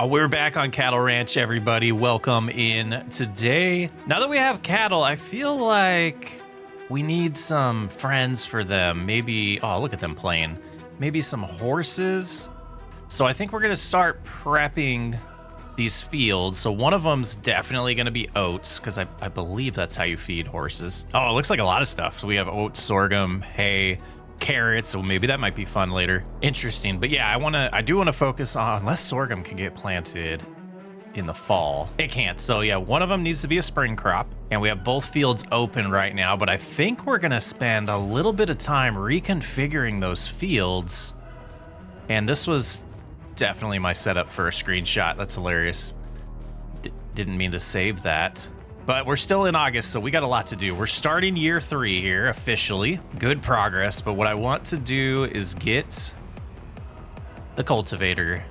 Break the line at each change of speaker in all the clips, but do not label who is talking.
We're back on Cattle Ranch, everybody. Welcome in today. Now that we have cattle, I feel like we need some friends for them. Maybe, oh, look at them playing. Maybe some horses. So I think we're gonna start prepping these fields. So one of them's definitely gonna be oats, because I believe that's how you feed horses. Oh, it looks like a lot of stuff. So we have oats, sorghum, hay, carrots, so maybe that might be fun later. Interesting, but yeah, I do wanna focus on, unless sorghum can get planted in the fall. It can't, so yeah, one of them needs to be a spring crop, and we have both fields open right now, but I think we're gonna spend a little bit of time reconfiguring those fields, and this was definitely my setup for a screenshot. That's hilarious. Didn't mean to save that. But we're still in August, so we got a lot to do. We're starting year 3 here, officially. Good progress, but what I want to do is get the cultivator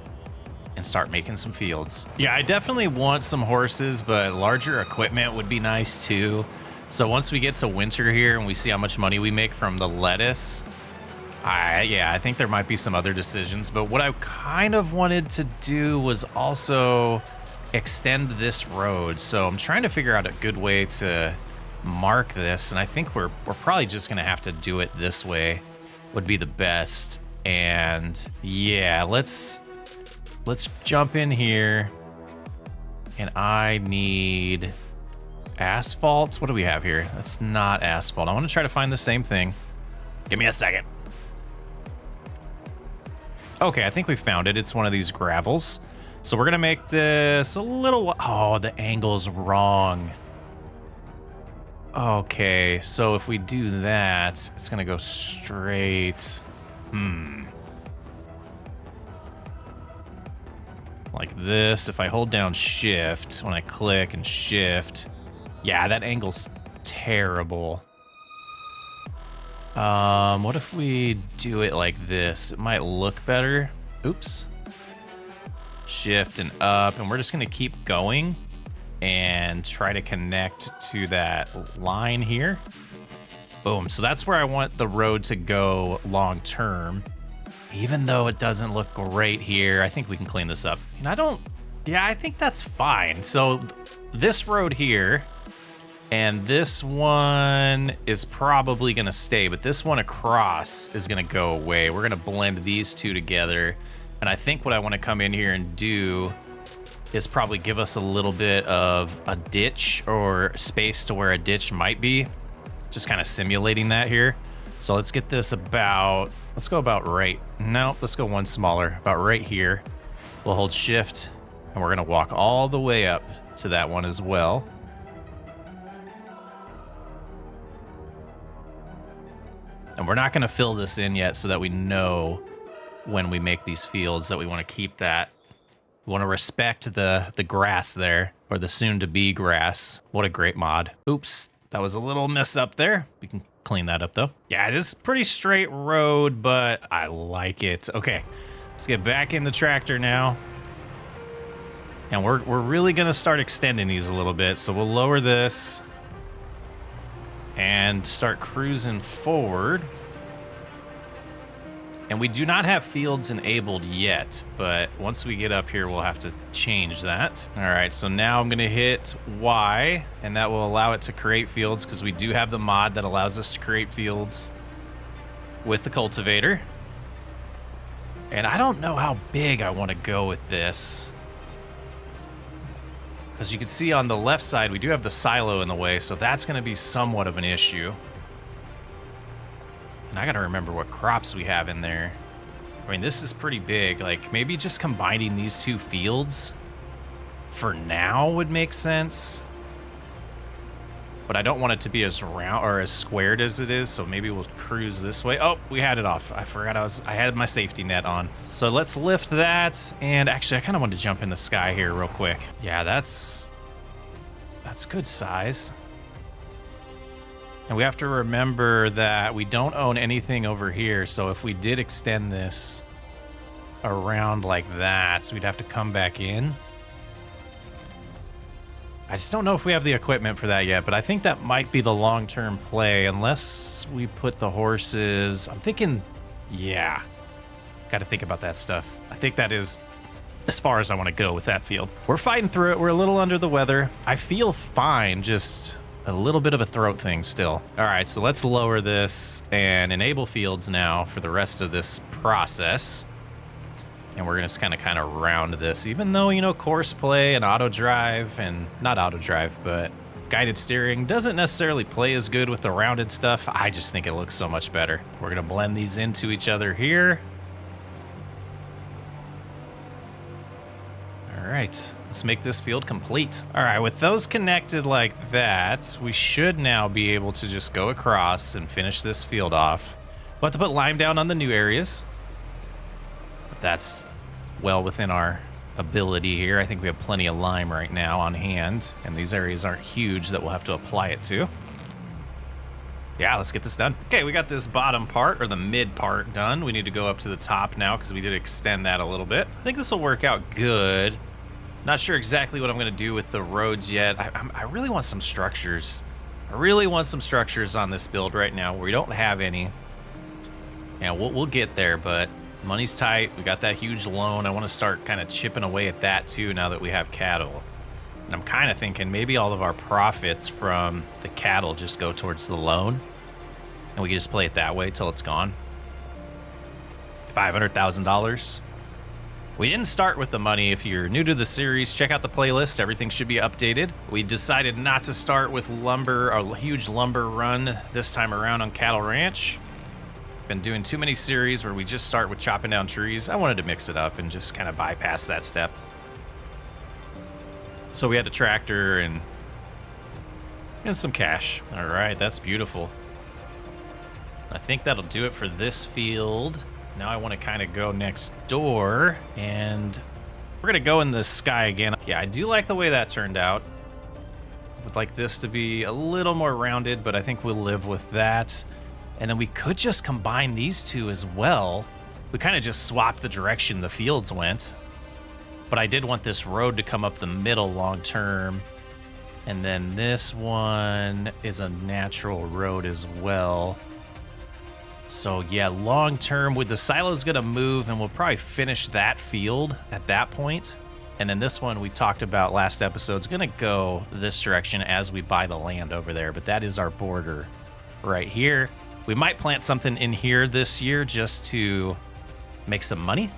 and start making some fields. Yeah, I definitely want some horses, but larger equipment would be nice too. So once we get to winter here and we see how much money we make from the lettuce, I think there might be some other decisions, but what I kind of wanted to do was also extend this road. So I'm trying to figure out a good way to mark this, and I think we're probably just gonna have to do it this way would be the best. And yeah, let's jump in here, and I need asphalt. What do we have here? That's not asphalt. I want to try to find the same thing. Give me a second. Okay, I think we found it. It's one of these gravels. So we're gonna make this a little, oh, the angle's wrong. Okay, so if we do that, it's gonna go straight. Like this. If I hold down shift, when I click and shift, yeah, that angle's terrible. What if we do it like this? It might look better. Oops. Shift and up, and we're just gonna keep going and try to connect to that line here. Boom. So that's where I want the road to go long term. Even though it doesn't look great here, I think we can clean this up. And I think that's fine. So this road here and this one is probably gonna stay, but this one across is gonna go away. We're gonna blend these two together. And I think what I want to come in here and do is probably give us a little bit of a ditch or space to where a ditch might be. Just kind of simulating that here. So let's get this let's go about right. No, let's go one smaller, about right here. We'll hold shift and we're gonna walk all the way up to that one as well. And we're not gonna fill this in yet so that we know when we make these fields that we want to keep that. We want to respect the grass there, or the soon-to-be grass. What a great mod. Oops, that was a little mess up there. We can clean that up though. Yeah, it is a pretty straight road, but I like it. Okay, let's get back in the tractor now. And we're really gonna start extending these a little bit. So we'll lower this and start cruising forward. And we do not have fields enabled yet, but once we get up here, we'll have to change that. All right, so now I'm gonna hit Y, and that will allow it to create fields, because we do have the mod that allows us to create fields with the cultivator. And I don't know how big I wanna go with this, because you can see on the left side, we do have the silo in the way, so that's gonna be somewhat of an issue. And I gotta remember what crops we have in there. I mean, this is pretty big. Like, maybe just combining these two fields for now would make sense. But I don't want it to be as round or as squared as it is, so maybe we'll cruise this way. Oh, we had it off. I forgot I had my safety net on. So let's lift that. And actually, I kind of want to jump in the sky here real quick. Yeah, that's good size. And we have to remember that we don't own anything over here, so if we did extend this around like that, we'd have to come back in. I just don't know if we have the equipment for that yet, but I think that might be the long-term play, unless we put the horses... I'm thinking, yeah, got to think about that stuff. I think that is as far as I want to go with that field. We're fighting through it. We're a little under the weather. I feel fine, just a little bit of a throat thing still. All right, so let's lower this and enable fields now for the rest of this process. And we're gonna just kind of round this, even though, you know, course play and auto drive, and not auto drive, but guided steering doesn't necessarily play as good with the rounded stuff. I just think it looks so much better. We're gonna blend these into each other here. All right, let's make this field complete. All right, with those connected like that, we should now be able to just go across and finish this field off. We'll have to put lime down on the new areas. But that's well within our ability here. I think we have plenty of lime right now on hand, and these areas aren't huge that we'll have to apply it to. Yeah, let's get this done. Okay, we got this bottom part, or the mid part, done. We need to go up to the top now because we did extend that a little bit. I think this will work out good. Not sure exactly what I'm going to do with the roads yet. I really want some structures. I really want some structures on this build right now. We don't have any. Yeah, we'll get there, but money's tight. We got that huge loan. I want to start kind of chipping away at that too now that we have cattle. And I'm kind of thinking maybe all of our profits from the cattle just go towards the loan, and we can just play it that way till it's gone. $500,000. We didn't start with the money. If you're new to the series, check out the playlist. Everything should be updated. We decided not to start with lumber, a huge lumber run this time around on Cattle Ranch. Been doing too many series where we just start with chopping down trees. I wanted to mix it up and just kind of bypass that step. So we had a tractor and some cash. All right, that's beautiful. I think that'll do it for this field. Now I want to kind of go next door, and we're going to go in the sky again. Yeah, I do like the way that turned out. Would like this to be a little more rounded, but I think we'll live with that. And then we could just combine these two as well. We kind of just swapped the direction the fields went. But I did want this road to come up the middle long term. And then this one is a natural road as well. So yeah, long term, with the silos gonna move, and we'll probably finish that field at that point. And then this one we talked about last episode is gonna go this direction as we buy the land over there. But that is our border right here. We might plant something in here this year just to make some money.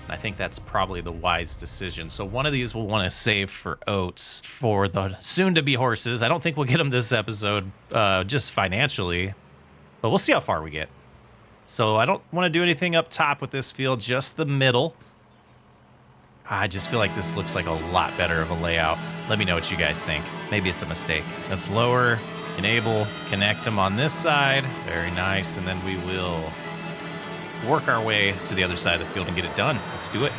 I think that's probably the wise decision. So one of these we'll want to save for oats for the soon-to-be horses. I don't think we'll get them this episode just financially, but we'll see how far we get. So I don't want to do anything up top with this field, just the middle. I just feel like this looks like a lot better of a layout. Let me know what you guys think. Maybe it's a mistake. Let's lower, enable, connect them on this side. Very nice. And then we will work our way to the other side of the field and get it done. Let's do it.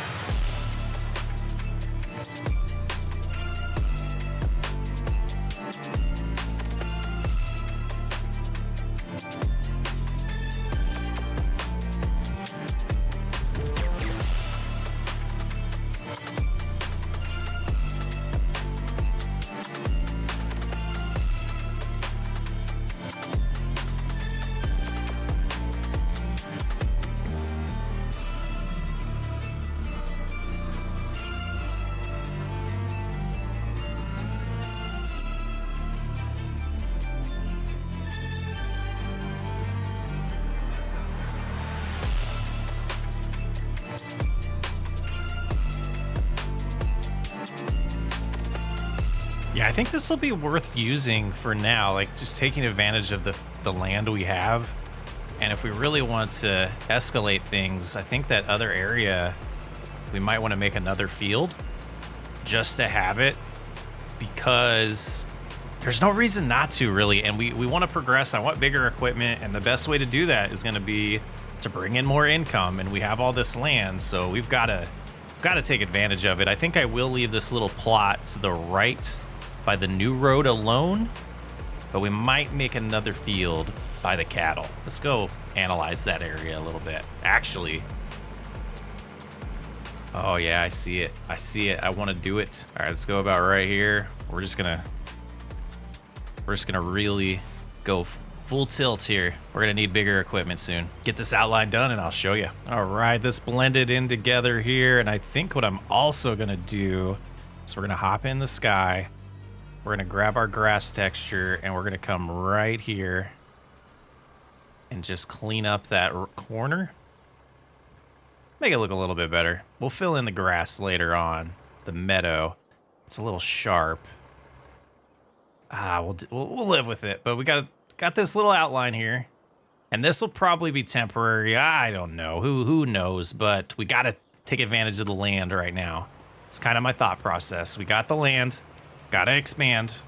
Yeah, I think this will be worth using for now, like just taking advantage of the land we have. And if we really want to escalate things, I think that other area, we might want to make another field just to have it, because there's no reason not to really. And we want to progress. I want bigger equipment, and the best way to do that is going to be to bring in more income. And we have all this land, so we've got to take advantage of it. I think I will leave this little plot to the right by the new road alone, but we might make another field by the cattle. Let's go analyze that area a little bit. Actually, oh yeah, I see it. I see it. I want to do it. All right, let's go about right here. We're just gonna really go Full tilt here. We're gonna need bigger equipment soon. Get this outline done and I'll show you. All right, this blended in together here. And I think what I'm also gonna do is we're gonna hop in the sky. We're gonna grab our grass texture and we're gonna come right here and just clean up that corner. Make it look a little bit better. We'll fill in the grass later on. The meadow. It's a little sharp. We'll live with it, but we got this little outline here, and this will probably be temporary. I don't know. Who knows? But we got to take advantage of the land right now. It's kind of my thought process. We got the land, got to expand.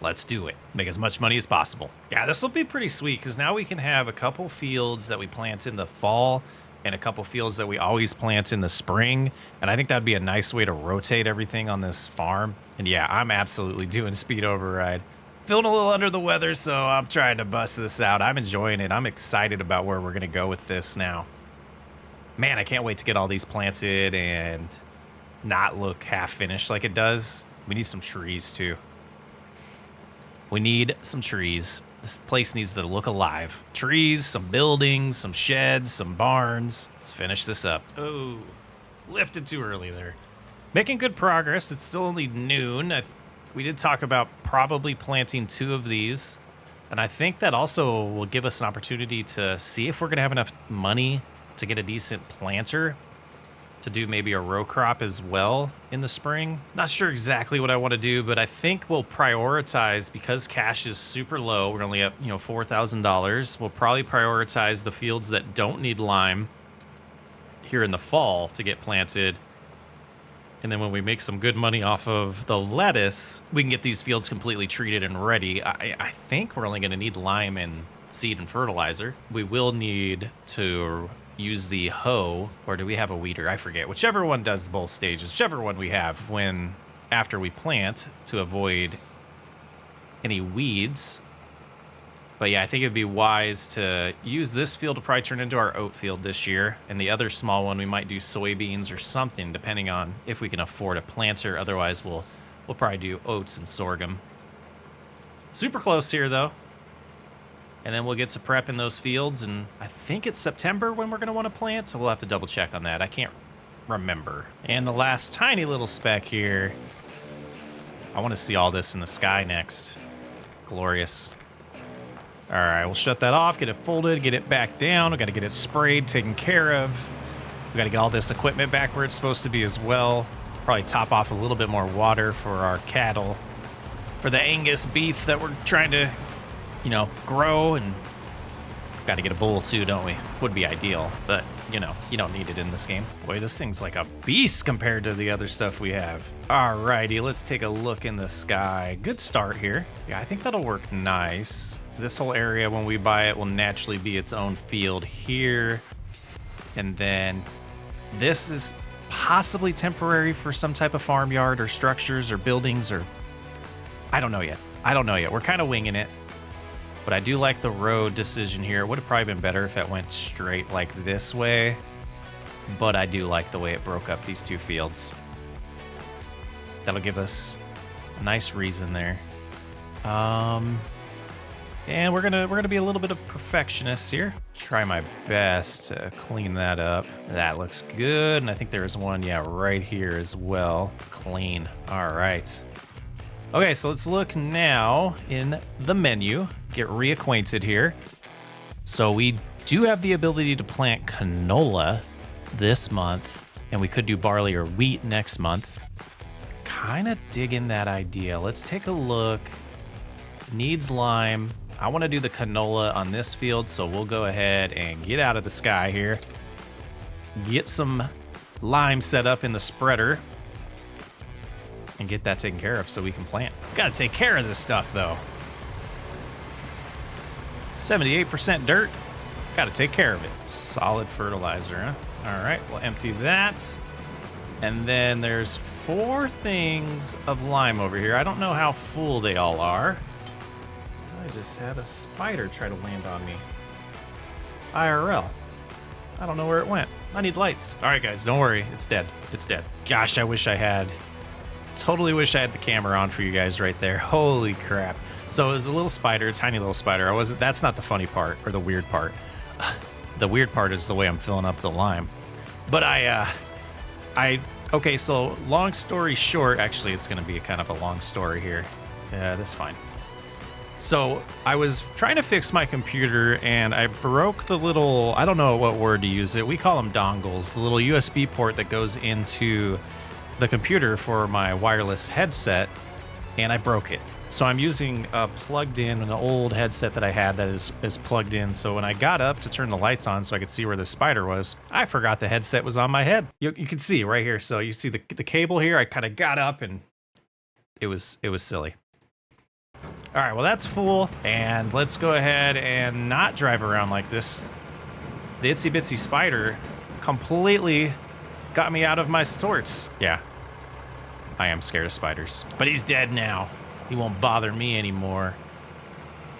Let's do it. Make as much money as possible. Yeah, this will be pretty sweet because now we can have a couple fields that we plant in the fall and a couple fields that we always plant in the spring. And I think that'd be a nice way to rotate everything on this farm. And yeah, I'm absolutely doing speed override. Feeling a little under the weather, so I'm trying to bust this out. I'm enjoying it. I'm excited about where we're gonna go with this now. Man, I can't wait to get all these planted and not look half finished like it does. We need some trees too. We need some trees. This place needs to look alive. Trees, some buildings, some sheds, some barns. Let's finish this up. Oh, lifted too early there. Making good progress. It's still only noon. We did talk about probably planting 2 of these. And I think that also will give us an opportunity to see if we're going to have enough money to get a decent planter to do maybe a row crop as well in the spring. Not sure exactly what I want to do, but I think we'll prioritize, because cash is super low. We're only at, $4,000. We'll probably prioritize the fields that don't need lime here in the fall to get planted. And then when we make some good money off of the lettuce, we can get these fields completely treated and ready. I think we're only going to need lime and seed and fertilizer. We will need to use the hoe, or do we have a weeder? I forget. Whichever one does both stages, whichever one we have after we plant, to avoid any weeds. But yeah, I think it'd be wise to use this field to probably turn into our oat field this year. And the other small one, we might do soybeans or something, depending on if we can afford a planter. Otherwise, we'll probably do oats and sorghum. Super close here, though. And then we'll get to prep in those fields. And I think it's September when we're going to want to plant. So we'll have to double check on that. I can't remember. And the last tiny little speck here. I want to see all this in the sky next. Glorious. All right, we'll shut that off, get it folded, get it back down. We got to get it sprayed, taken care of. We got to get all this equipment back where it's supposed to be as well. Probably top off a little bit more water for our cattle. For the Angus beef that we're trying to, grow. And got to get a bull too, don't we? Would be ideal, but, you don't need it in this game. Boy, this thing's like a beast compared to the other stuff we have. All righty, let's take a look in the sky. Good start here. Yeah, I think that'll work nice. This whole area, when we buy it, will naturally be its own field here. And then this is possibly temporary for some type of farmyard or structures or buildings, or I don't know yet. We're kind of winging it. But I do like the road decision here. It would have probably been better if it went straight like this way. But I do like the way it broke up these 2 fields. That'll give us a nice reason there. And we're gonna be a little bit of perfectionists here. Try my best to clean that up. That looks good. And I think there's one, right here as well. Clean. All right. Okay, so let's look now in the menu. Get reacquainted here. So we do have the ability to plant canola this month, and we could do barley or wheat next month. Kind of digging that idea. Let's take a look. Needs lime. I want to do the canola on this field, so we'll go ahead and get out of the sky here. Get some lime set up in the spreader and get that taken care of so we can plant. Got to take care of this stuff, though. 78% dirt. Got to take care of it. Solid fertilizer, huh? All right, we'll empty that. And then there's 4 things of lime over here. I don't know how full they all are. I just had a spider try to land on me. IRL. I don't know where it went. I need lights. All right, guys, don't worry. It's dead. It's dead. Gosh, I wish I had Totally wish I had the camera on for you guys right there. Holy crap. So it was a little spider, tiny little spider. That's not the funny part or the weird part. The weird part is the way I'm filling up the lime. But okay, so long story short, actually it's gonna be kind of a long story here. Yeah, that's fine. So I was trying to fix my computer and I broke the little, I don't know what word to use it. We call them dongles, the little USB port that goes into the computer for my wireless headset, and I broke it. So I'm using an old headset that I had that is plugged in. So when I got up to turn the lights on so I could see where the spider was, I forgot the headset was on my head. You can see right here. So you see the cable here. I kind of got up and it was silly. All right, well that's full, and let's go ahead and not drive around like this. The itsy bitsy spider completely got me out of my sorts. Yeah, I am scared of spiders, but he's dead now. He won't bother me anymore.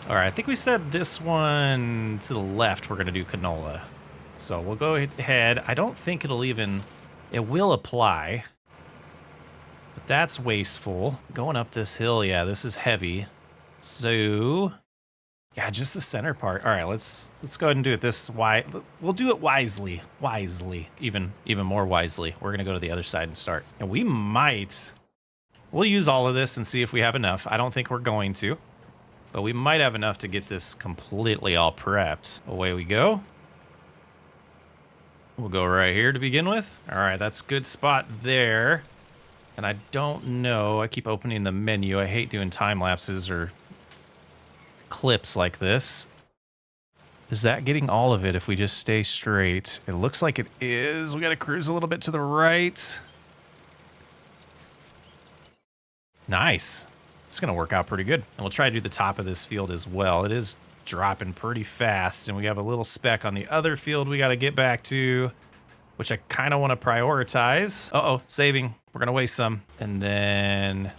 All right, I think we said this one to the left, we're gonna do canola. So we'll go ahead. I don't think it will apply, but that's wasteful. Going up this hill, yeah, this is heavy. So, yeah, just the center part. All right, let's go ahead and do it this way. We'll do it wisely, even more wisely. We're gonna go to the other side and start. And we'll use all of this and see if we have enough. I don't think we're going to, but we might have enough to get this completely all prepped. Away we go. We'll go right here to begin with. All right, that's a good spot there. And I don't know, I keep opening the menu. I hate doing time lapses or clips like this. Is that getting all of it if we just stay straight? It looks like it is. We gotta cruise a little bit to the right. Nice. It's gonna work out pretty good. And we'll try to do the top of this field as well. It is dropping pretty fast, and we have a little speck on the other field we gotta get back to, which I kind of want to prioritize. Uh-oh, saving. We're gonna waste some. And then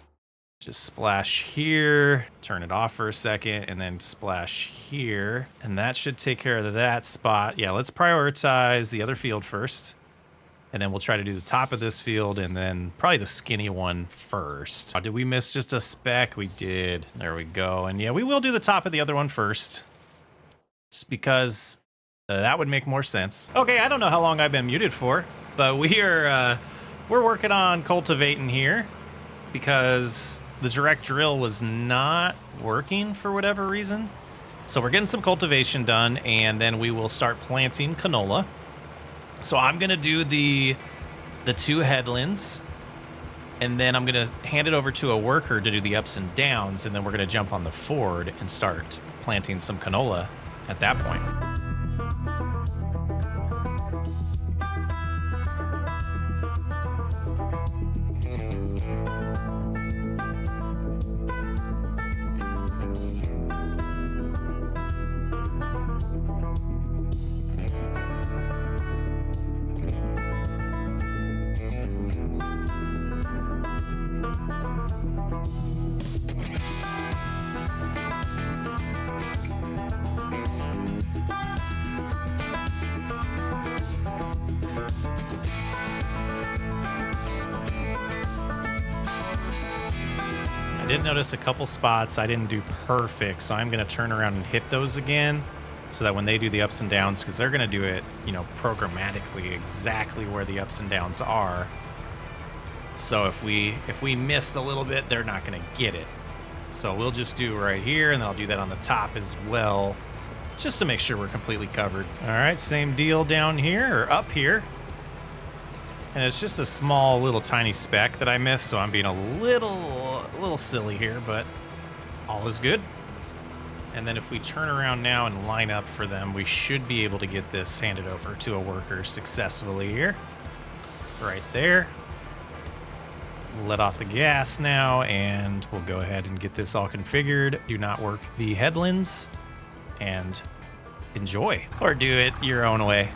just splash here, turn it off for a second, and then splash here. And that should take care of that spot. Yeah, let's prioritize the other field first. And then we'll try to do the top of this field and then probably the skinny one first. Oh, did we miss just a speck? We did. There we go. And yeah, we will do the top of the other one first. Just because that would make more sense. Okay, I don't know how long I've been muted for, but we're working on cultivating here because the direct drill was not working for whatever reason. So we're getting some cultivation done, and then we will start planting canola. So I'm gonna do the 2 headlands, and then I'm gonna hand it over to a worker to do the ups and downs, and then we're gonna jump on the Ford and start planting some canola at that point. I did notice a couple spots I didn't do perfect, so I'm going to turn around and hit those again so that when they do the ups and downs, because they're going to do it, you know, programmatically exactly where the ups and downs are. So if we missed a little bit, they're not going to get it. So we'll just do right here, and then I'll do that on the top as well, just to make sure we're completely covered. All right, same deal down here, or up here. And it's just a small little tiny speck that I missed, so I'm being a little silly here, but all is good. And then if we turn around now and line up for them, we should be able to get this handed over to a worker successfully here. Right there. Let off the gas now, and we'll go ahead and get this all configured. Do not work the headlands, and enjoy. Or do it your own way.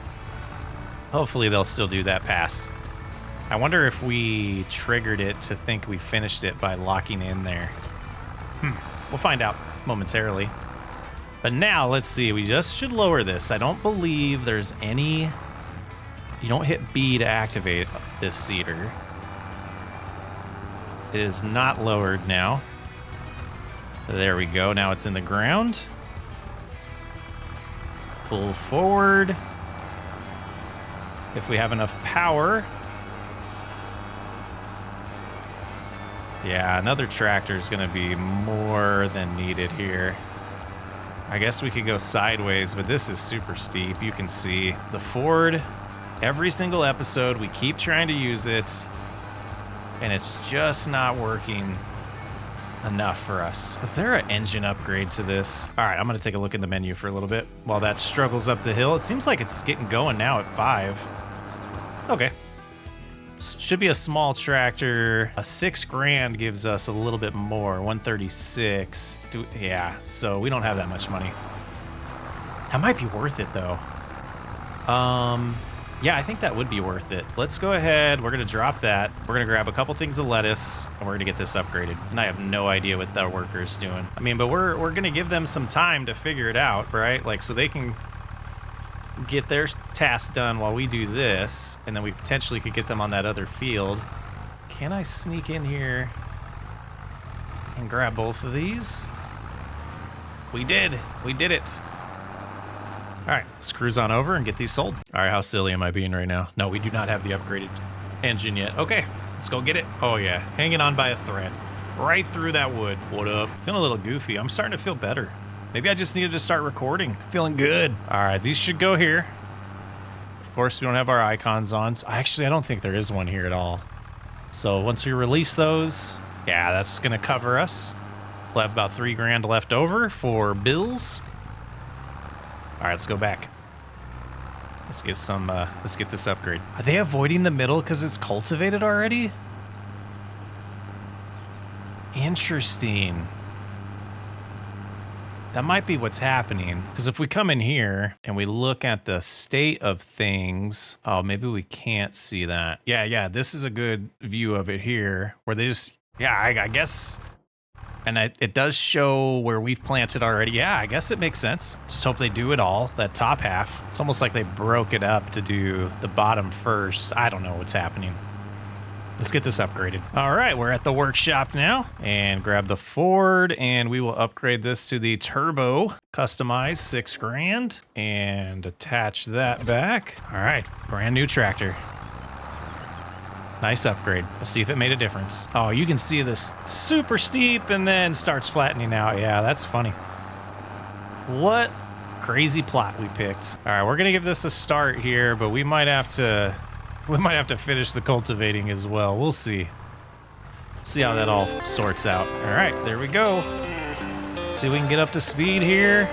Hopefully they'll still do that pass. I wonder if we triggered it to think we finished it by locking in there. We'll find out momentarily. But now, let's see, we just should lower this. I don't believe there's any... You don't hit B to activate this seeder. It is not lowered now. There we go. Now it's in the ground. Pull forward. If we have enough power. Yeah, another tractor is going to be more than needed here. I guess we could go sideways, but this is super steep. You can see the Ford. Every single episode, we keep trying to use it, and it's just not working enough for us. Is there an engine upgrade to this? All right, I'm going to take a look in the menu for a little bit while that struggles up the hill. It seems like it's getting going now at 5. Okay. Should be a small tractor. A $6,000 gives us a little bit more. 136. Yeah, so we don't have that much money. That might be worth it though. Yeah, I think that would be worth it. Let's go ahead. We're gonna drop that. We're gonna grab a couple things of lettuce, and we're gonna get this upgraded. And I have no idea what the worker's doing. I mean, but we're gonna give them some time to figure it out, right? Like, so they can get their task done while we do this, and then we potentially could get them on that other field. Can I sneak in here and grab both of these? We did it. All right, let's cruise on over and get these sold. All right, how silly am I being right now? No, we do not have the upgraded engine yet. Okay, let's go get it. Oh yeah, hanging on by a thread right through that wood. What up? Feeling a little goofy. I'm starting to feel better. Maybe I just needed to start recording. Feeling good. All right, these should go here. Of course, we don't have our icons on. So I don't think there is one here at all. So once we release those, yeah, that's gonna cover us. We'll have about $3,000 left over for bills. All right, let's go back. Let's get this upgrade. Are they avoiding the middle because it's cultivated already? Interesting. That might be what's happening. Because if we come in here and we look at the state of things, oh, maybe we can't see that. Yeah, this is a good view of it here, where they just, yeah, I guess, and it does show where we've planted already. Yeah, I guess it makes sense. Just hope they do it all, that top half. It's almost like they broke it up to do the bottom first. I don't know what's happening. Let's get this upgraded. All right, we're at the workshop now, and grab the Ford, and we will upgrade this to the turbo, customize $6,000, and attach that back. All right, brand new tractor. Nice upgrade. Let's see if it made a difference. Oh, you can see this super steep and then starts flattening out. Yeah, that's funny. What crazy plot we picked. All right, we're gonna give this a start here, but we might have to finish the cultivating as well. We'll see. See how that all sorts out. All right, there we go. See if we can get up to speed here.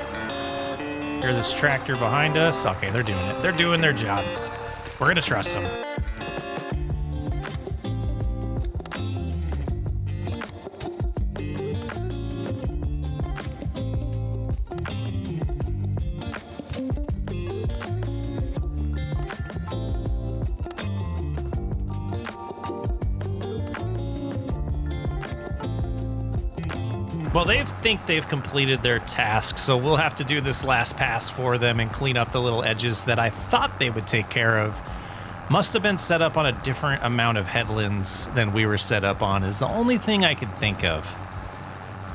Hear this tractor behind us. Okay, they're doing it. They're doing their job. We're gonna trust them. Well, they think they've completed their task, so we'll have to do this last pass for them and clean up the little edges that I thought they would take care of. Must have been set up on a different amount of headlands than we were set up on, is the only thing I could think of.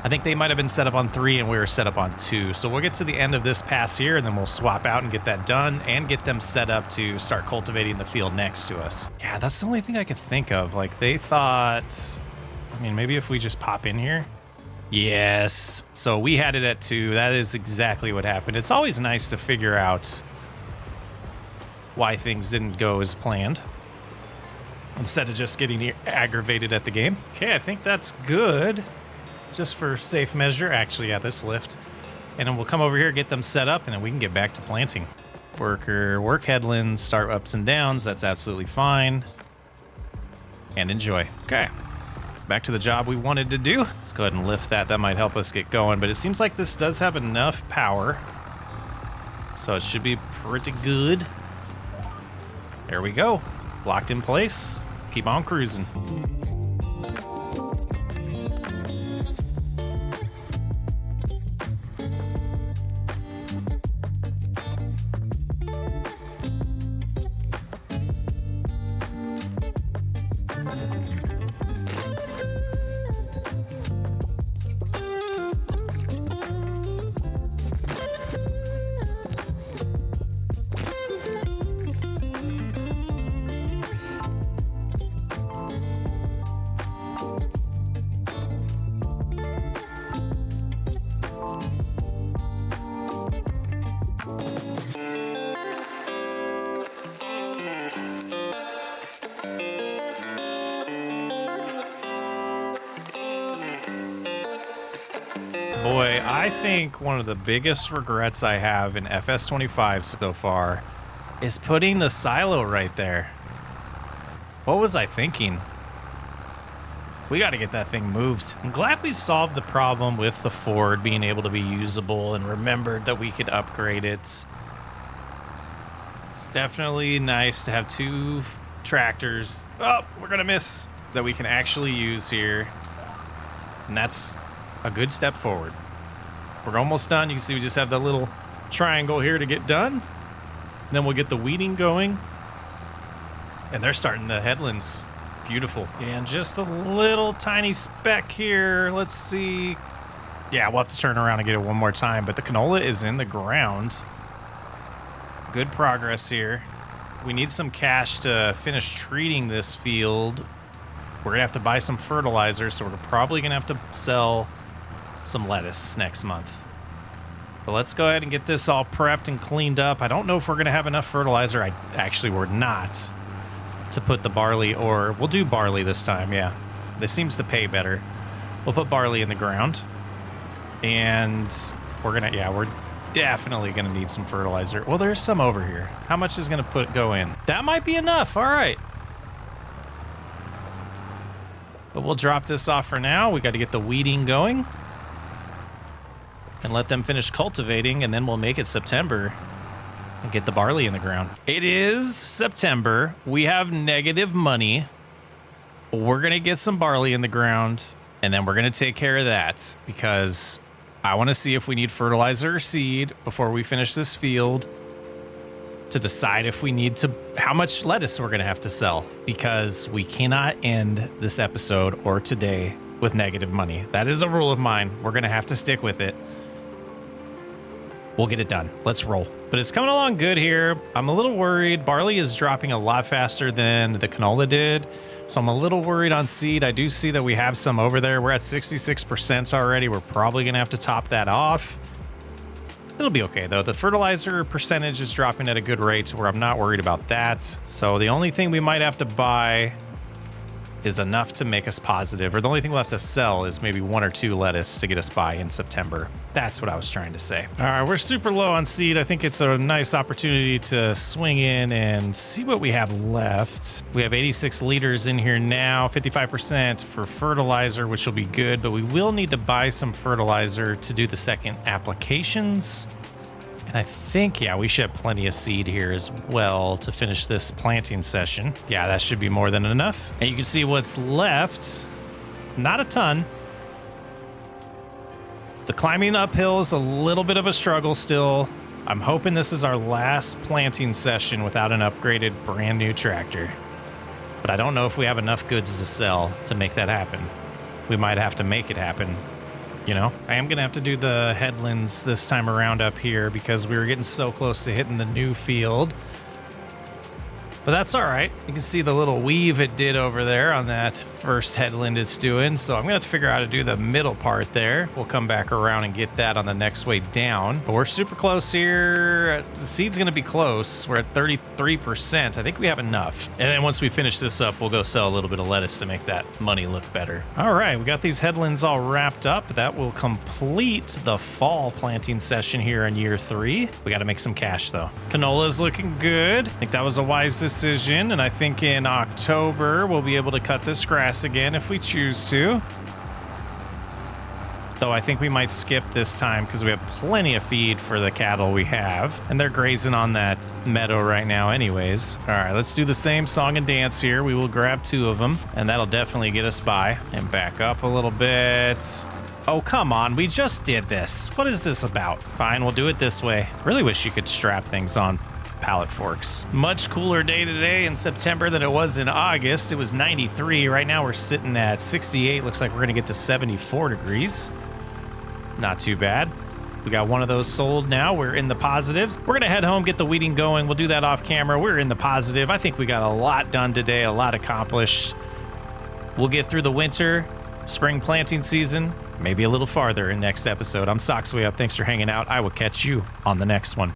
I think they might have been set up on 3 and we were set up on 2. So we'll get to the end of this pass here and then we'll swap out and get that done and get them set up to start cultivating the field next to us. Yeah, that's the only thing I could think of. Like, they thought, I mean, maybe if we just pop in here. Yes, so we had it at 2. That is exactly what happened. It's always nice to figure out why things didn't go as planned instead of just getting aggravated at the game. Okay, I think that's good. Just for safe measure. Actually, yeah, this lift. And then we'll come over here, get them set up, and then we can get back to planting. Work headlands, start ups and downs. That's absolutely fine. And enjoy. Okay. Back to the job we wanted to do. Let's go ahead and lift that. That might help us get going, but it seems like this does have enough power. So it should be pretty good. There we go. Locked in place. Keep on cruising. boy, I think one of the biggest regrets I have in FS25 so far is putting the silo right there. What was I thinking? We got to get that thing moved. I'm glad we solved the problem with the Ford being able to be usable and remembered that we could upgrade it. It's definitely nice to have 2 tractors. Oh, we're going to miss. That we can actually use here. And that's a good step forward. We're almost done. You can see we just have that little triangle here to get done. And then we'll get the weeding going. And they're starting the headlands. Beautiful. And just a little tiny speck here. Let's see. Yeah, we'll have to turn around and get it one more time. But the canola is in the ground. Good progress here. We need some cash to finish treating this field. We're going to have to buy some fertilizer, so we're probably going to have to sell some lettuce next month. But let's go ahead and get this all prepped and cleaned up. I don't know if we're going to have enough fertilizer. We're not, to put the barley, or we'll do barley this time, yeah. This seems to pay better. We'll put barley in the ground. And we're definitely going to need some fertilizer. Well, there's some over here. How much is going to go in? That might be enough. All right. But we'll drop this off for now. We got to get the weeding going and let them finish cultivating, and then we'll make it September and get the barley in the ground. It is September. We have negative money. We're going to get some barley in the ground, and then we're going to take care of that because I want to see if we need fertilizer or seed before we finish this field to decide if we need to, how much lettuce we're going to have to sell, because we cannot end this episode or today with negative money. That is a rule of mine. We're going to have to stick with it. We'll get it done. Let's roll. But it's coming along good here. I'm a little worried. Barley is dropping a lot faster than the canola did, so I'm a little worried on seed. I do see that we have some over there. We're at 66% already. We're probably going to have to top that off. It'll be okay, though. The fertilizer percentage is dropping at a good rate, where I'm not worried about that. So the only thing we might have to buy is enough to make us positive, or the only thing we'll have to sell is maybe 1 or 2 lettuce to get us by in September. That's what I was trying to say. All right, we're super low on seed. I think it's a nice opportunity to swing in and see what we have left. We have 86 liters in here now, 55% for fertilizer, which will be good, but we will need to buy some fertilizer to do the second applications. And I think, yeah, we should have plenty of seed here as well to finish this planting session. Yeah, that should be more than enough. And you can see what's left. Not a ton. The climbing uphill is a little bit of a struggle still. I'm hoping this is our last planting session without an upgraded brand new tractor. But I don't know if we have enough goods to sell to make that happen. We might have to make it happen. You know, I am going to have to do the headlands this time around up here because we were getting so close to hitting the new field. But that's all right. You can see the little weave it did over there on that first headland it's doing. So I'm going to have to figure out how to do the middle part there. We'll come back around and get that on the next way down. But we're super close here. The seed's going to be close. We're at 33%. I think we have enough. And then once we finish this up, we'll go sell a little bit of lettuce to make that money look better. All right, we got these headlands all wrapped up. That will complete the fall planting session here in year 3. We got to make some cash though. Canola's looking good. I think that was a wise decision. And I think in October, we'll be able to cut this grass again if we choose to. Though I think we might skip this time because we have plenty of feed for the cattle we have. And they're grazing on that meadow right now anyways. All right, let's do the same song and dance here. We will grab 2 of them and that'll definitely get us by. And back up a little bit. Oh, come on. We just did this. What is this about? Fine, we'll do it this way. Really wish you could strap things on pallet forks. Much cooler day today in September than it was in August. It was 93. Right now we're sitting at 68. Looks like we're going to get to 74 degrees. Not too bad. We got one of those sold now. We're in the positives. We're going to head home, get the weeding going. We'll do that off camera. We're in the positive. I think we got a lot done today, a lot accomplished. We'll get through the winter, spring planting season, maybe a little farther in next episode. I'm SocksWayUp. Thanks for hanging out. I will catch you on the next one.